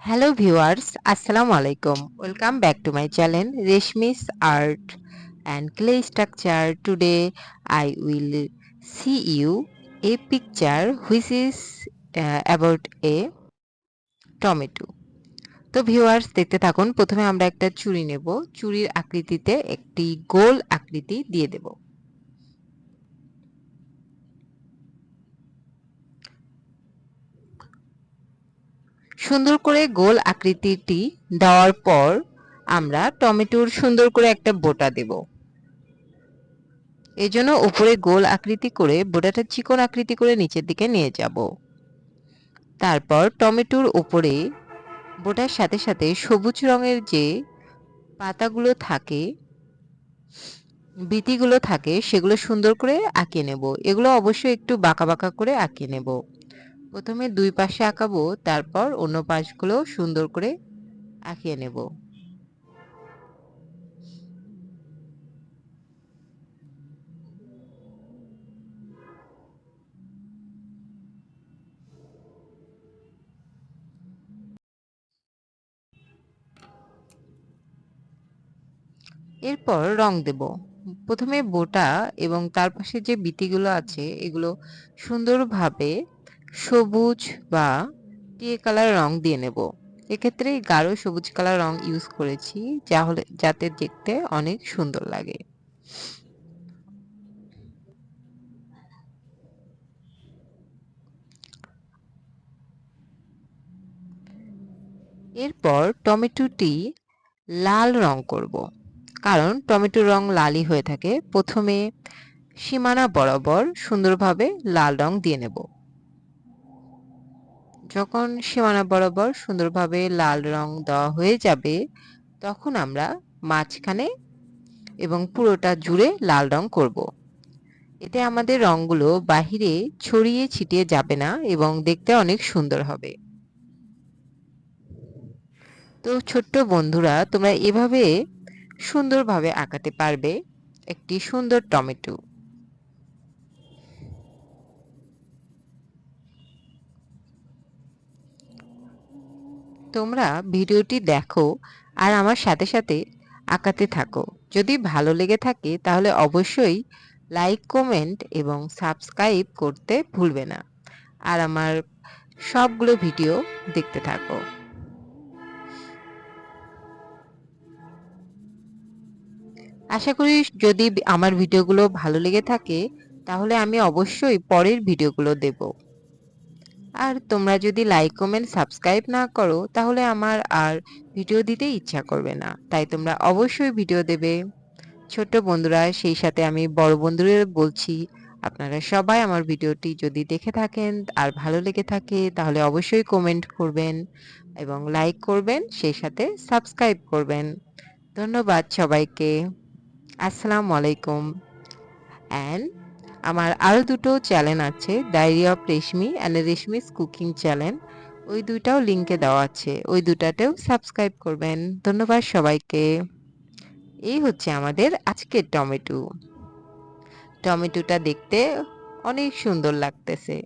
Hello viewers, Assalamu alaikum. Welcome back to my channel Reshmi's Art and Clay Structure. Today I will see you a picture which is about a tomato. তো viewers দেখতে থাকুন। প্রথমে আমরা একটা চুড়ি নেব। চুড়ির আকৃতিতে একটি গোল আকৃতি দিয়ে দেব। সুন্দর করে গোল আকৃতিটি দেওয়ার পর আমরা টমেটোর সুন্দর করে একটা বোটা দেব। এজন্য উপরে গোল আকৃতি করে বোটাটা চিকন আকৃতি করে নিচের দিকে নিয়ে যাব। তারপর টমেটোর উপরে বোটার সাথে সাথে সবুজ রঙের যে পাতাগুলো থাকে, বিতিগুলো থাকে, সেগুলো সুন্দর করে আঁকিয়ে নেব। এগুলো অবশ্যই একটু বাঁকা বাঁকা করে আঁকিয়ে নেব। প্রথমে দুই পাশে আঁকাবো, তারপর অন্য পাশগুলো সুন্দর করে আঁকিয়ে নেব। এরপর রং দেব। প্রথমে বোটা এবং তার পাশে যে বিতিগুলো আছে এগুলো সুন্দরভাবে সবুজ বা টিয়ে কালার রং দিয়ে নেব। এক্ষেত্রে গাঢ় সবুজ কালার রং ইউজ করেছি যাতে দেখতে অনেক সুন্দর লাগে। এরপর টমেটোটি লাল রং করব, কারণ টমেটোর রং লালই হয়ে থাকে। প্রথমে সীমানা বরাবর সুন্দরভাবে লাল রং দিয়ে নেব। যখন সীমানা বরাবর সুন্দরভাবে লাল রং দেওয়া হয়ে যাবে, তখন আমরা মাঝখানে এবং পুরোটা জুড়ে লাল রং করব। এতে আমাদের রংগুলো বাহিরে ছড়িয়ে ছিটিয়ে যাবে না এবং দেখতে অনেক সুন্দর হবে। তো ছোট্ট বন্ধুরা, তোমরা এভাবে সুন্দরভাবে আঁকাতে পারবে একটি সুন্দর টমেটো। তোমরা ভিডিওটি দেখো আর আমার সাথে সাথে আঁকাতে থাকো। যদি ভালো লেগে থাকে তাহলে অবশ্যই লাইক, কমেন্ট এবং সাবস্ক্রাইব করতে ভুলবে না। আর আমার সবগুলো ভিডিও দেখতে থাকো। আশা করি যদি আমার ভিডিওগুলো ভালো লেগে থাকে তাহলে আমি অবশ্যই পরের ভিডিওগুলো দেব। আর তোমরা যদি লাইক, কমেন্ট, সাবস্ক্রাইব না করো তাহলে আমার আর ভিডিও দিতে ইচ্ছা করবে না। তাই তোমরা অবশ্যই ভিডিও দেবে। ছোট্ট বন্ধুরা, সেই সাথে আমি বড় বন্ধুদের বলছি, আপনারা সবাই আমার ভিডিওটি যদি দেখে থাকেন আর ভালো লেগে থাকে তাহলে অবশ্যই কমেন্ট করবেন এবং লাইক করবেন, সেই সাথে সাবস্ক্রাইব করবেন। ধন্যবাদ সবাইকে। আসসালামু আলাইকুম। অ্যান্ড আমার আরও দুটো চ্যানেল আছে, diary of Reshmi and Reshmi's cooking channel. ওই দুটাও লিঙ্কে দেওয়া আছে, ওই দুটাতেও সাবস্ক্রাইব করবেন। ধন্যবাদ সবাইকে। এই হচ্ছে আমাদের আজকের টমেটো। টমেটোটা দেখতে অনেক সুন্দর লাগতেছে।